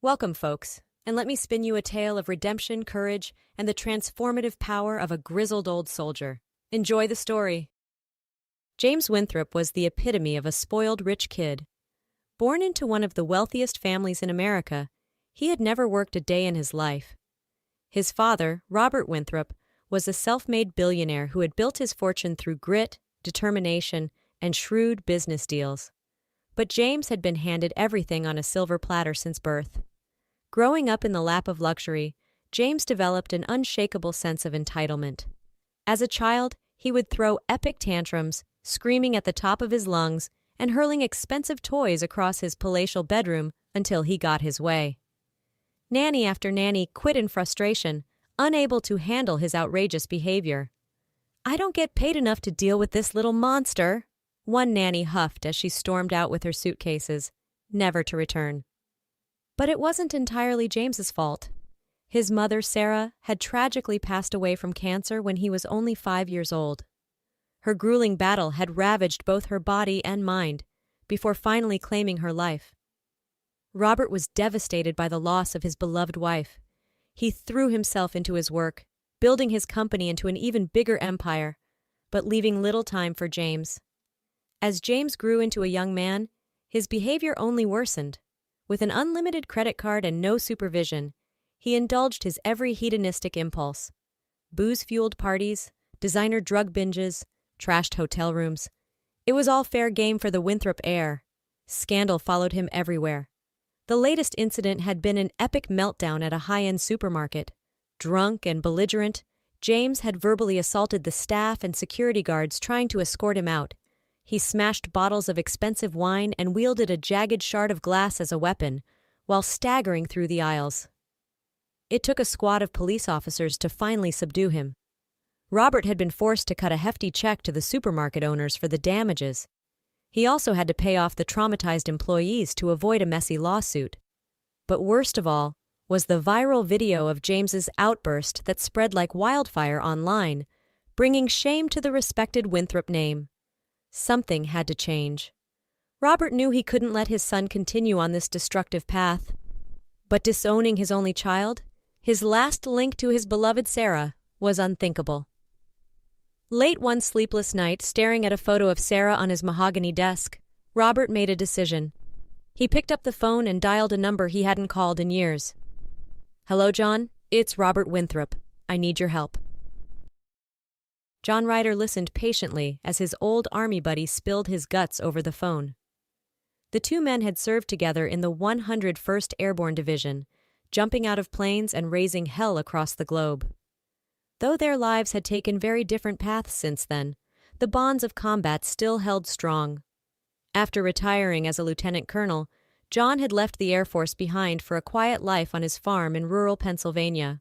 Welcome, folks, and let me spin you a tale of redemption, courage, and the transformative power of a grizzled old soldier. Enjoy the story. James Winthrop was the epitome of a spoiled rich kid. Born into one of the wealthiest families in America, he had never worked a day in his life. His father, Robert Winthrop, was a self-made billionaire who had built his fortune through grit, determination, and shrewd business deals. But James had been handed everything on a silver platter since birth. Growing up in the lap of luxury, James developed an unshakable sense of entitlement. As a child, he would throw epic tantrums, screaming at the top of his lungs and hurling expensive toys across his palatial bedroom until he got his way. Nanny after nanny quit in frustration, unable to handle his outrageous behavior. "I don't get paid enough to deal with this little monster," one nanny huffed as she stormed out with her suitcases, never to return. But it wasn't entirely James's fault. His mother, Sarah, had tragically passed away from cancer when he was only 5 years old. Her grueling battle had ravaged both her body and mind, before finally claiming her life. Robert was devastated by the loss of his beloved wife. He threw himself into his work, building his company into an even bigger empire, but leaving little time for James. As James grew into a young man, his behavior only worsened. With an unlimited credit card and no supervision, he indulged his every hedonistic impulse. Booze-fueled parties, designer drug binges, trashed hotel rooms. It was all fair game for the Winthrop heir. Scandal followed him everywhere. The latest incident had been an epic meltdown at a high-end supermarket. Drunk and belligerent, James had verbally assaulted the staff and security guards trying to escort him out. He smashed bottles of expensive wine and wielded a jagged shard of glass as a weapon, while staggering through the aisles. It took a squad of police officers to finally subdue him. Robert had been forced to cut a hefty check to the supermarket owners for the damages. He also had to pay off the traumatized employees to avoid a messy lawsuit. But worst of all was the viral video of James's outburst that spread like wildfire online, bringing shame to the respected Winthrop name. Something had to change. Robert knew he couldn't let his son continue on this destructive path. But disowning his only child, his last link to his beloved Sarah, was unthinkable. Late one sleepless night, staring at a photo of Sarah on his mahogany desk, Robert made a decision. He picked up the phone and dialed a number he hadn't called in years. "Hello, John. It's Robert Winthrop. I need your help." John Ryder listened patiently as his old army buddy spilled his guts over the phone. The two men had served together in the 101st Airborne Division, jumping out of planes and raising hell across the globe. Though their lives had taken very different paths since then, the bonds of combat still held strong. After retiring as a lieutenant colonel, John had left the Air Force behind for a quiet life on his farm in rural Pennsylvania.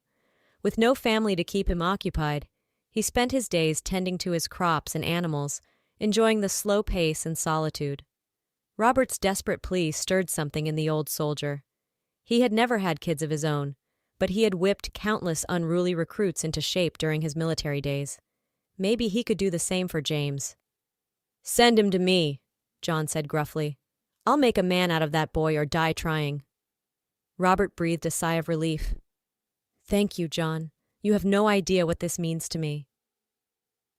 With no family to keep him occupied, he spent his days tending to his crops and animals, enjoying the slow pace and solitude. Robert's desperate plea stirred something in the old soldier. He had never had kids of his own, but he had whipped countless unruly recruits into shape during his military days. Maybe he could do the same for James. "Send him to me," John said gruffly. "I'll make a man out of that boy or die trying." Robert breathed a sigh of relief. "Thank you, John. You have no idea what this means to me."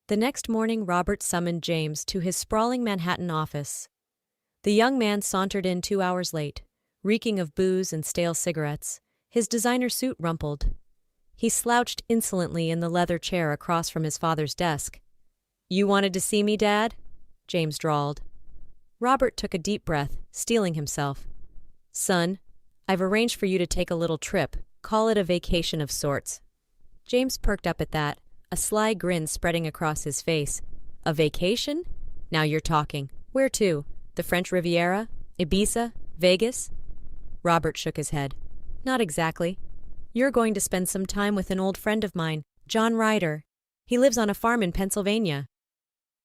The next morning, Robert summoned James to his sprawling Manhattan office. The young man sauntered in 2 hours late, reeking of booze and stale cigarettes, his designer suit rumpled. He slouched insolently in the leather chair across from his father's desk. "You wanted to see me, Dad?" James drawled. Robert took a deep breath, steeling himself. "Son, I've arranged for you to take a little trip. Call it a vacation of sorts." James perked up at that, a sly grin spreading across his face. "A vacation? Now you're talking. Where to? The French Riviera? Ibiza? Vegas?" Robert shook his head. "Not exactly. You're going to spend some time with an old friend of mine, John Ryder. He lives on a farm in Pennsylvania."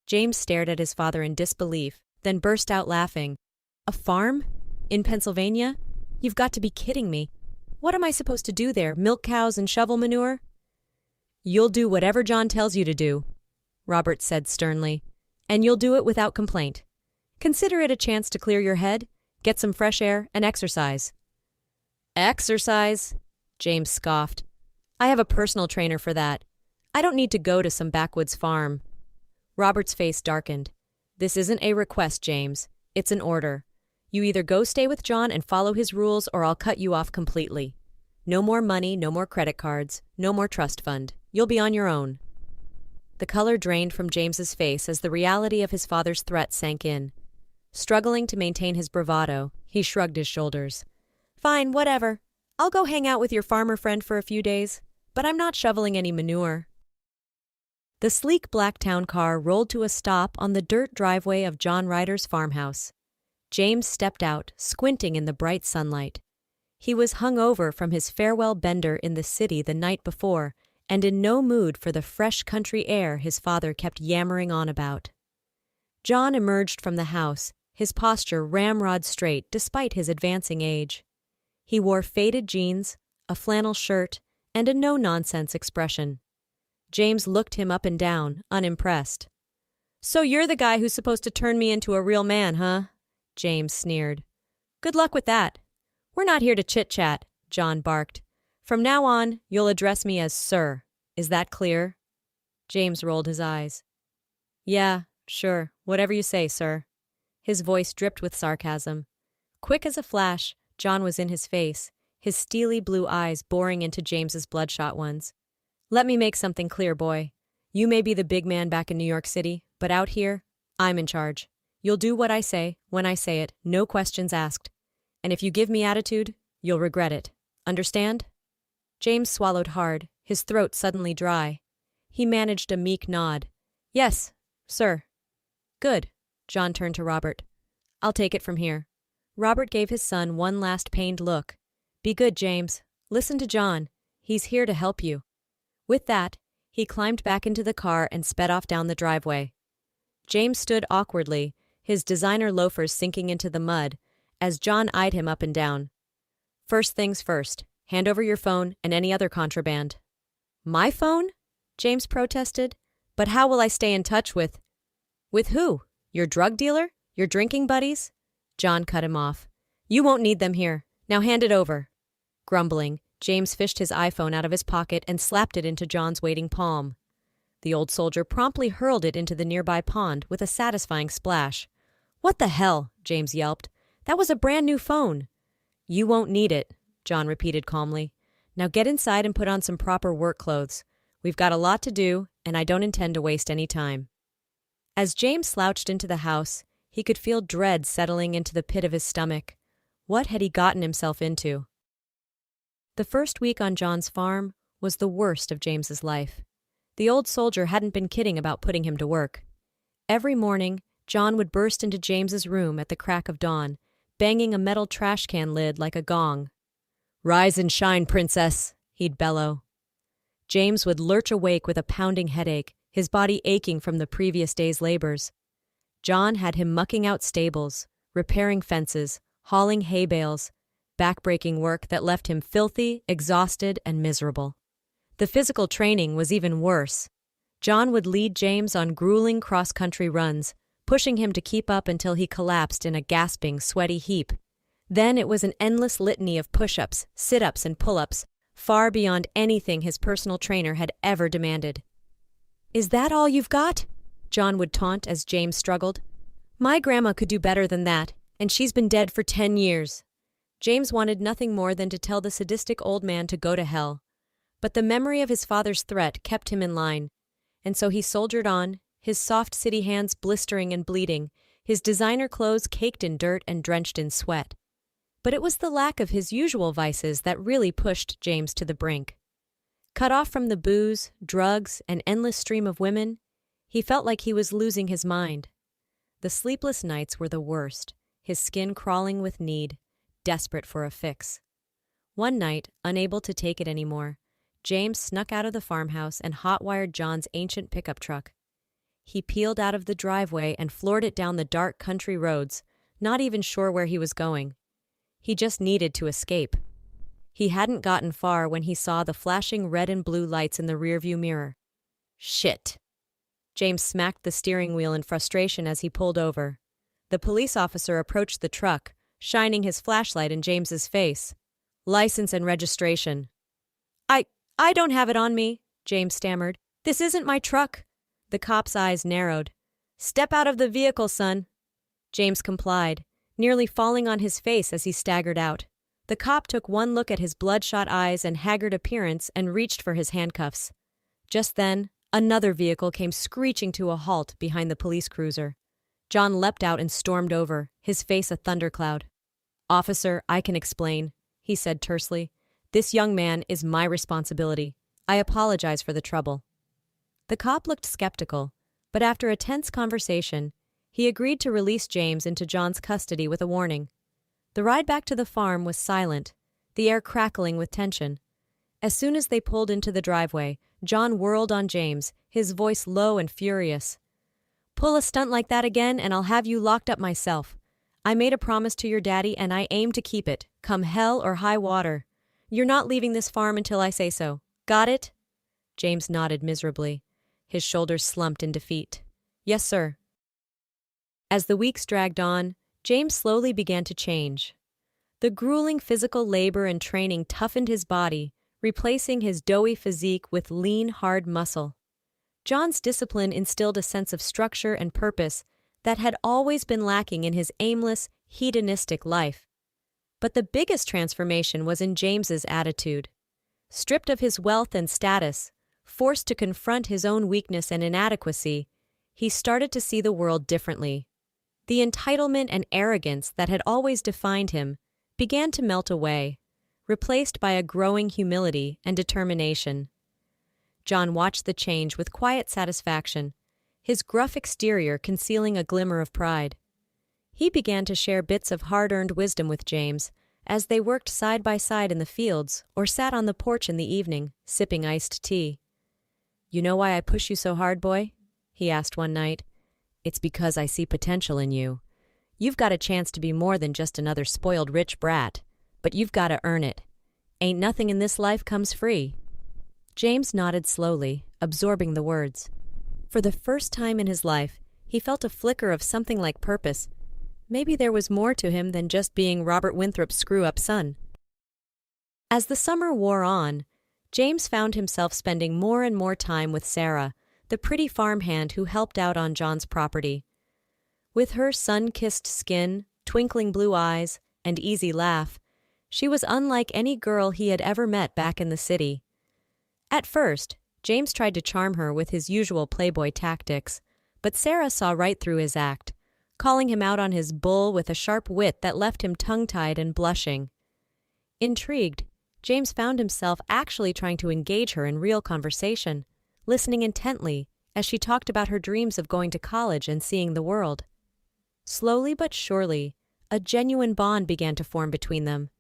James stared at his father in disbelief, then burst out laughing. "A farm? In Pennsylvania? You've got to be kidding me. What am I supposed to do there, milk cows and shovel manure?" "You'll do whatever John tells you to do," Robert said sternly, "and you'll do it without complaint. Consider it a chance to clear your head, get some fresh air, and exercise." Exercise? James scoffed. I have a personal trainer for that. I don't need to go to some backwoods farm. Robert's face darkened. This isn't a request, James. It's an order. You either go stay with John and follow his rules, or I'll cut you off completely. No more money, no more credit cards, no more trust fund. You'll be on your own. The color drained from James's face as the reality of his father's threat sank in. Struggling to maintain his bravado, he shrugged his shoulders. Fine, whatever. I'll go hang out with your farmer friend for a few days, but I'm not shoveling any manure. The sleek black town car rolled to a stop on the dirt driveway of John Ryder's farmhouse. James stepped out, squinting in the bright sunlight. He was hungover from his farewell bender in the city the night before, and in no mood for the fresh country air his father kept yammering on about. John emerged from the house, his posture ramrod straight despite his advancing age. He wore faded jeans, a flannel shirt, and a no-nonsense expression. James looked him up and down, unimpressed. "So you're the guy who's supposed to turn me into a real man, huh?" James sneered. "Good luck with that. We're not here to chit-chat," John barked. "From now on, you'll address me as Sir. Is that clear?" James rolled his eyes. "Yeah, sure, whatever you say, sir." His voice dripped with sarcasm. Quick as a flash, John was in his face, his steely blue eyes boring into James's bloodshot ones. "Let me make something clear, boy. You may be the big man back in New York City, but out here, I'm in charge. You'll do what I say, when I say it, no questions asked. And if you give me attitude, you'll regret it. Understand?" James swallowed hard, his throat suddenly dry. He managed a meek nod. "Yes, sir." "Good." John turned to Robert. "I'll take it from here." Robert gave his son one last pained look. "Be good, James. Listen to John. He's here to help you." With that, he climbed back into the car and sped off down the driveway. James stood awkwardly, his designer loafers sinking into the mud, as John eyed him up and down. "First things first. Hand over your phone and any other contraband." "My phone?" James protested. "But how will I stay in touch with—" "With who? Your drug dealer? Your drinking buddies?" John cut him off. "You won't need them here. Now hand it over." Grumbling, James fished his iPhone out of his pocket and slapped it into John's waiting palm. The old soldier promptly hurled it into the nearby pond with a satisfying splash. "What the hell?" James yelped. "That was a brand new phone." "You won't need it," John repeated calmly. "Now get inside and put on some proper work clothes. We've got a lot to do, and I don't intend to waste any time." As James slouched into the house, he could feel dread settling into the pit of his stomach. What had he gotten himself into? The first week on John's farm was the worst of James's life. The old soldier hadn't been kidding about putting him to work. Every morning, John would burst into James's room at the crack of dawn, banging a metal trash can lid like a gong. "Rise and shine, princess," he'd bellow. James would lurch awake with a pounding headache, his body aching from the previous day's labors. John had him mucking out stables, repairing fences, hauling hay bales, back-breaking work that left him filthy, exhausted, and miserable. The physical training was even worse. John would lead James on grueling cross-country runs, pushing him to keep up until he collapsed in a gasping, sweaty heap. Then it was an endless litany of push-ups, sit-ups, and pull-ups, far beyond anything his personal trainer had ever demanded. "Is that all you've got?" John would taunt as James struggled. "My grandma could do better than that, and she's been dead for 10 years. James wanted nothing more than to tell the sadistic old man to go to hell. But the memory of his father's threat kept him in line, and so he soldiered on, his soft city hands blistering and bleeding, his designer clothes caked in dirt and drenched in sweat. But it was the lack of his usual vices that really pushed James to the brink. Cut off from the booze, drugs, and endless stream of women, he felt like he was losing his mind. The sleepless nights were the worst, his skin crawling with need, desperate for a fix. One night, unable to take it anymore, James snuck out of the farmhouse and hot-wired John's ancient pickup truck. He peeled out of the driveway and floored it down the dark country roads, not even sure where he was going. He just needed to escape. He hadn't gotten far when he saw the flashing red and blue lights in the rearview mirror. Shit! James smacked the steering wheel in frustration as he pulled over. The police officer approached the truck, shining his flashlight in James's face. License and registration. I don't have it on me, James stammered. This isn't my truck. The cop's eyes narrowed. Step out of the vehicle, son. James complied, nearly falling on his face as he staggered out. The cop took one look at his bloodshot eyes and haggard appearance and reached for his handcuffs. Just then, another vehicle came screeching to a halt behind the police cruiser. John leapt out and stormed over, his face a thundercloud. Officer, I can explain, he said tersely. This young man is my responsibility. I apologize for the trouble. The cop looked skeptical, but after a tense conversation, he agreed to release James into John's custody with a warning. The ride back to the farm was silent, the air crackling with tension. As soon as they pulled into the driveway, John whirled on James, his voice low and furious. Pull a stunt like that again and I'll have you locked up myself. I made a promise to your daddy and I aim to keep it, come hell or high water. You're not leaving this farm until I say so. Got it? James nodded miserably. His shoulders slumped in defeat. Yes, sir. As the weeks dragged on, James slowly began to change. The grueling physical labor and training toughened his body, replacing his doughy physique with lean, hard muscle. John's discipline instilled a sense of structure and purpose that had always been lacking in his aimless, hedonistic life. But the biggest transformation was in James's attitude. Stripped of his wealth and status, forced to confront his own weakness and inadequacy, he started to see the world differently. The entitlement and arrogance that had always defined him began to melt away, replaced by a growing humility and determination. John watched the change with quiet satisfaction, his gruff exterior concealing a glimmer of pride. He began to share bits of hard-earned wisdom with James as they worked side by side in the fields or sat on the porch in the evening, sipping iced tea. You know why I push you so hard, boy? He asked one night. It's because I see potential in you. You've got a chance to be more than just another spoiled rich brat, but you've got to earn it. Ain't nothing in this life comes free. James nodded slowly, absorbing the words. For the first time in his life, he felt a flicker of something like purpose. Maybe there was more to him than just being Robert Winthrop's screw-up son. As the summer wore on, James found himself spending more and more time with Sarah, the pretty farmhand who helped out on John's property. With her sun-kissed skin, twinkling blue eyes, and easy laugh, she was unlike any girl he had ever met back in the city. At first, James tried to charm her with his usual playboy tactics, but Sarah saw right through his act, calling him out on his bull with a sharp wit that left him tongue-tied and blushing. Intrigued, James found himself actually trying to engage her in real conversation, listening intently as she talked about her dreams of going to college and seeing the world. Slowly but surely, a genuine bond began to form between them.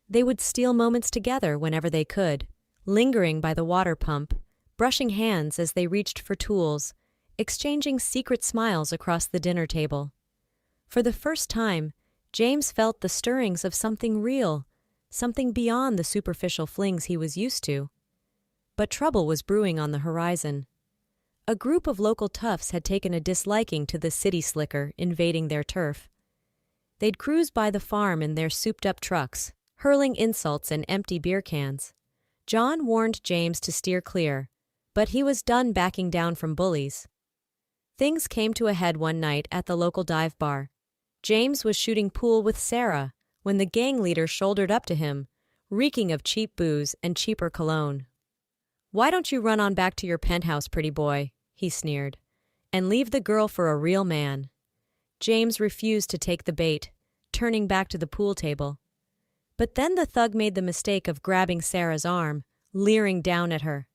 They would steal moments together whenever they could, lingering by the water pump, brushing hands as they reached for tools, exchanging secret smiles across the dinner table. For the first time, James felt the stirrings of something real, something beyond the superficial flings he was used to. But trouble was brewing on the horizon. A group of local toughs had taken a disliking to the city slicker invading their turf. They'd cruise by the farm in their souped-up trucks, hurling insults and empty beer cans. John warned James to steer clear, but he was done backing down from bullies. Things came to a head one night at the local dive bar. James was shooting pool with Sarah when the gang leader shouldered up to him, reeking of cheap booze and cheaper cologne. "Why don't you run on back to your penthouse, pretty boy," he sneered, "and leave the girl for a real man?" James refused to take the bait, turning back to the pool table. But then the thug made the mistake of grabbing Sarah's arm, leering down at her.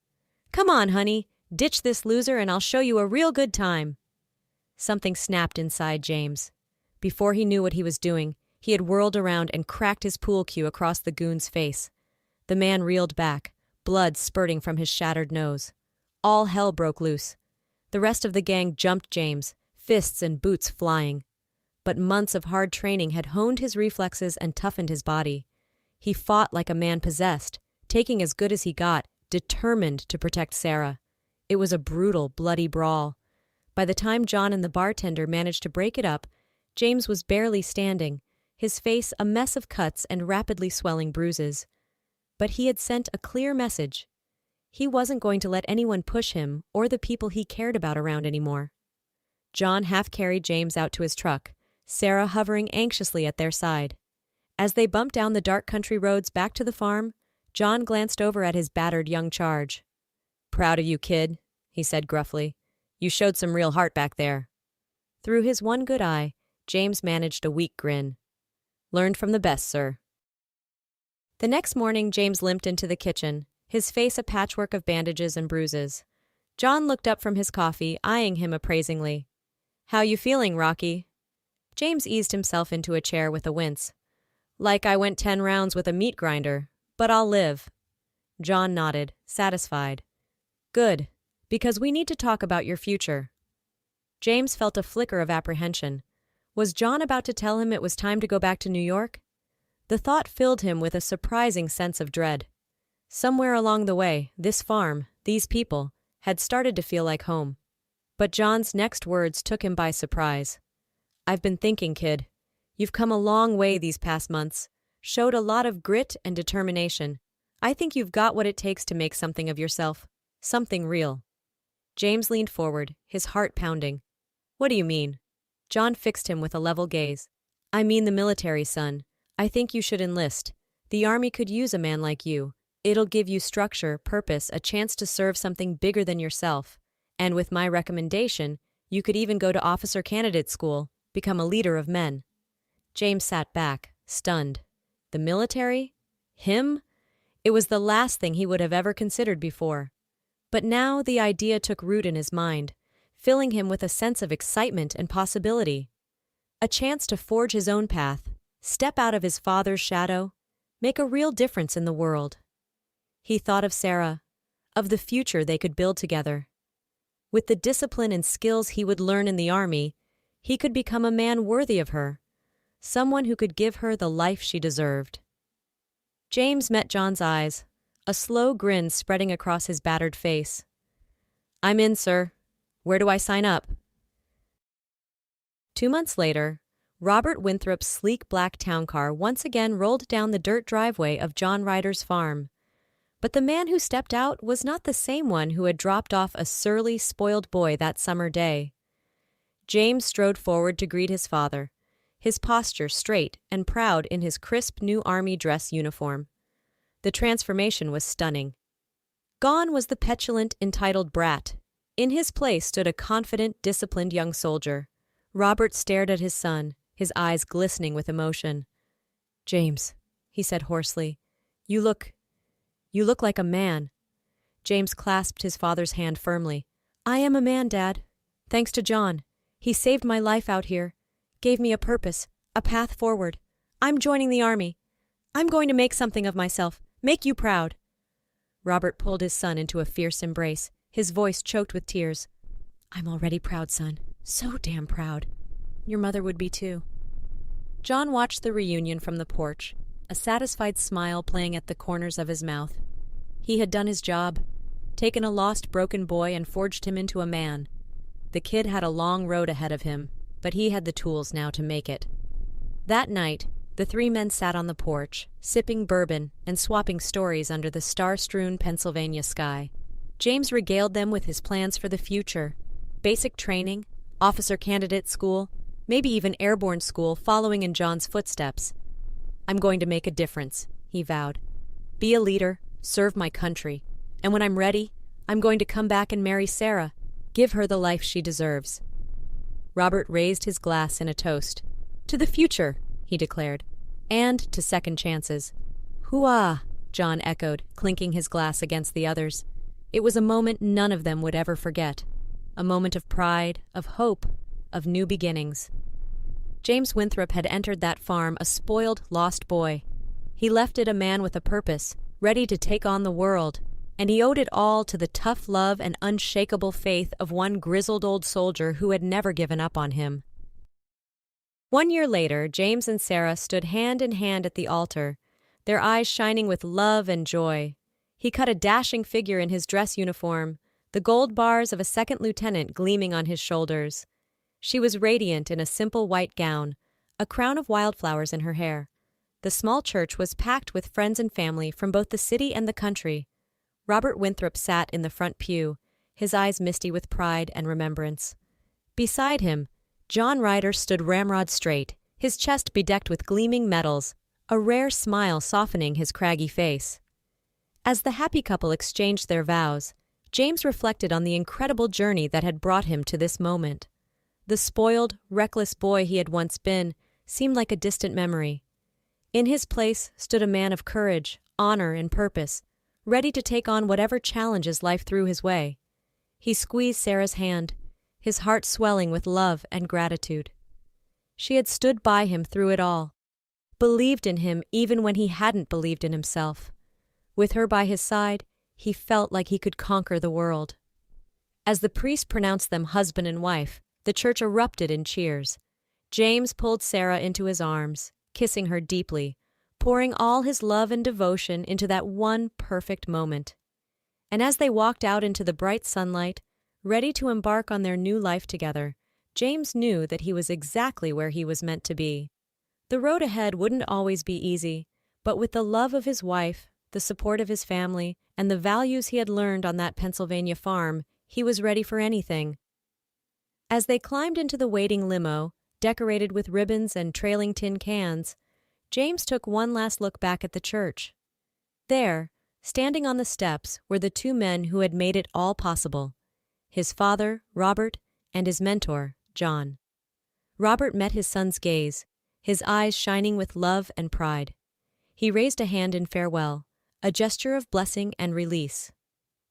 "Come on, honey, ditch this loser and I'll show you a real good time." Something snapped inside James. Before he knew what he was doing, he had whirled around and cracked his pool cue across the goon's face. The man reeled back, blood spurting from his shattered nose. All hell broke loose. The rest of the gang jumped James, fists and boots flying. But months of hard training had honed his reflexes and toughened his body. He fought like a man possessed, taking as good as he got, determined to protect Sarah. It was a brutal, bloody brawl. By the time John and the bartender managed to break it up, James was barely standing, his face a mess of cuts and rapidly swelling bruises. but he had sent a clear message. He wasn't going to let anyone push him or the people he cared about around anymore. John half-carried James out to his truck, Sarah hovering anxiously at their side. As they bumped down the dark country roads back to the farm, John glanced over at his battered young charge. "Proud of you, kid," he said gruffly. "You showed some real heart back there." Through his one good eye, James managed a weak grin. "Learned from the best, sir." The next morning, James limped into the kitchen, his face a patchwork of bandages and bruises. John looked up from his coffee, eyeing him appraisingly. "How you feeling, Rocky?" James eased himself into a chair with a wince. "Like I went 10 rounds with a meat grinder, but I'll live." John nodded, satisfied. "Good, because we need to talk about your future." James felt a flicker of apprehension. Was John about to tell him it was time to go back to New York? The thought filled him with a surprising sense of dread. Somewhere along the way, this farm, these people, had started to feel like home. But John's next words took him by surprise. "I've been thinking, kid. You've come a long way these past months, showed a lot of grit and determination. I think you've got what it takes to make something of yourself, something real." James leaned forward, his heart pounding. "What do you mean?" John fixed him with a level gaze. "I mean the military, son. I think you should enlist. The army could use a man like you. It'll give you structure, purpose, a chance to serve something bigger than yourself. And with my recommendation, you could even go to officer candidate school, become a leader of men." James sat back, stunned. The military? Him? It was the last thing he would have ever considered before. But now the idea took root in his mind, filling him with a sense of excitement and possibility. A chance to forge his own path, step out of his father's shadow, make a real difference in the world. He thought of Sarah, of the future they could build together. With the discipline and skills he would learn in the army, he could become a man worthy of her, someone who could give her the life she deserved. James met John's eyes, a slow grin spreading across his battered face. "I'm in, sir. Where do I sign up?" 2 months later, Robert Winthrop's sleek black town car once again rolled down the dirt driveway of John Ryder's farm. But the man who stepped out was not the same one who had dropped off a surly, spoiled boy that summer day. James strode forward to greet his father, his posture straight and proud in his crisp new army dress uniform. The transformation was stunning. Gone was the petulant, entitled brat. In his place stood a confident, disciplined young soldier. Robert stared at his son, his eyes glistening with emotion. "James," he said hoarsely, You look like a man." James clasped his father's hand firmly. "I am a man, Dad. Thanks to John. He saved my life out here, gave me a purpose, a path forward. I'm joining the army. I'm going to make something of myself, make you proud." Robert pulled his son into a fierce embrace, his voice choked with tears. "I'm already proud, son. So damn proud. Your mother would be too." John watched the reunion from the porch, a satisfied smile playing at the corners of his mouth. He had done his job, taken a lost, broken boy and forged him into a man. The kid had a long road ahead of him, but he had the tools now to make it. That night, the 3 men sat on the porch, sipping bourbon and swapping stories under the star-strewn Pennsylvania sky. James regaled them with his plans for the future. Basic training, officer candidate school, maybe even airborne school following in John's footsteps. "I'm going to make a difference," he vowed. "Be a leader, serve my country. And when I'm ready, I'm going to come back and marry Sarah, give her the life she deserves." Robert raised his glass in a toast. "To the future," he declared, "and to second chances." "Hooah!" John echoed, clinking his glass against the others. It was a moment none of them would ever forget. A moment of pride, of hope, of new beginnings. James Winthrop had entered that farm a spoiled, lost boy. He left it a man with a purpose, ready to take on the world, and he owed it all to the tough love and unshakable faith of one grizzled old soldier who had never given up on him. 1 year later, James and Sarah stood hand in hand at the altar, their eyes shining with love and joy. He cut a dashing figure in his dress uniform, the gold bars of a second lieutenant gleaming on his shoulders. She was radiant in a simple white gown, a crown of wildflowers in her hair. The small church was packed with friends and family from both the city and the country. Robert Winthrop sat in the front pew, his eyes misty with pride and remembrance. Beside him, John Ryder stood ramrod straight, his chest bedecked with gleaming medals, a rare smile softening his craggy face. As the happy couple exchanged their vows, James reflected on the incredible journey that had brought him to this moment. The spoiled, reckless boy he had once been seemed like a distant memory. In his place stood a man of courage, honor, and purpose, ready to take on whatever challenges life threw his way. He squeezed Sarah's hand, his heart swelling with love and gratitude. She had stood by him through it all, believed in him even when he hadn't believed in himself. With her by his side, he felt like he could conquer the world. As the priest pronounced them husband and wife, the church erupted in cheers. James pulled Sarah into his arms, kissing her deeply, pouring all his love and devotion into that one perfect moment. And as they walked out into the bright sunlight, ready to embark on their new life together, James knew that he was exactly where he was meant to be. The road ahead wouldn't always be easy, but with the love of his wife, the support of his family, and the values he had learned on that Pennsylvania farm, he was ready for anything. As they climbed into the waiting limo, decorated with ribbons and trailing tin cans, James took one last look back at the church. There, standing on the steps, were the two men who had made it all possible: his father, Robert, and his mentor, John. Robert met his son's gaze, his eyes shining with love and pride. He raised a hand in farewell, a gesture of blessing and release.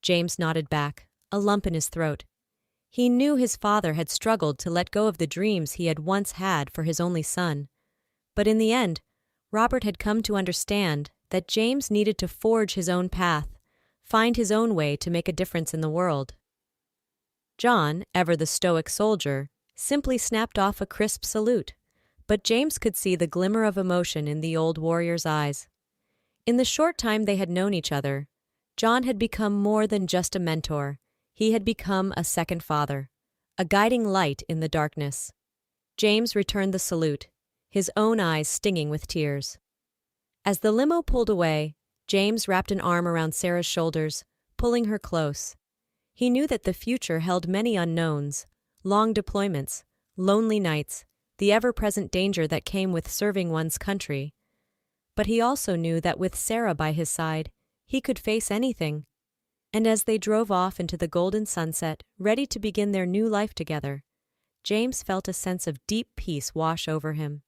James nodded back, a lump in his throat. He knew his father had struggled to let go of the dreams he had once had for his only son. But in the end, Robert had come to understand that James needed to forge his own path, find his own way to make a difference in the world. John, ever the stoic soldier, simply snapped off a crisp salute, but James could see the glimmer of emotion in the old warrior's eyes. In the short time they had known each other, John had become more than just a mentor. He had become a second father, a guiding light in the darkness. James returned the salute, his own eyes stinging with tears. As the limo pulled away, James wrapped an arm around Sarah's shoulders, pulling her close. He knew that the future held many unknowns: long deployments, lonely nights, the ever-present danger that came with serving one's country. But he also knew that with Sarah by his side, he could face anything. And as they drove off into the golden sunset, ready to begin their new life together, James felt a sense of deep peace wash over him.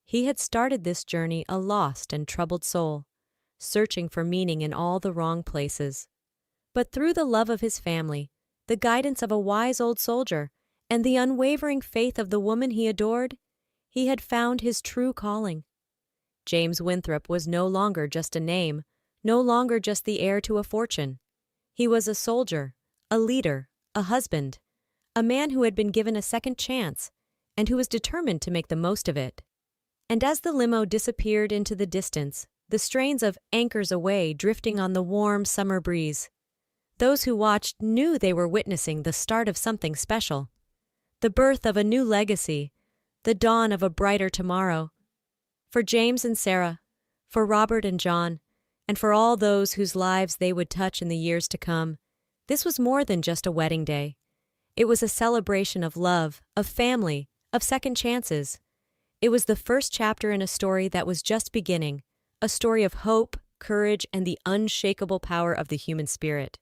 He had started this journey a lost and troubled soul, searching for meaning in all the wrong places. But through the love of his family, the guidance of a wise old soldier, and the unwavering faith of the woman he adored, he had found his true calling. James Winthrop was no longer just a name, no longer just the heir to a fortune. He was a soldier, a leader, a husband, a man who had been given a second chance, and who was determined to make the most of it. And as the limo disappeared into the distance, the strains of "Anchors Aweigh" drifting on the warm summer breeze, those who watched knew they were witnessing the start of something special, the birth of a new legacy, the dawn of a brighter tomorrow. For James and Sarah, for Robert and John, and for all those whose lives they would touch in the years to come, this was more than just a wedding day. It was a celebration of love, of family, of second chances. It was the first chapter in a story that was just beginning, a story of hope, courage, and the unshakable power of the human spirit.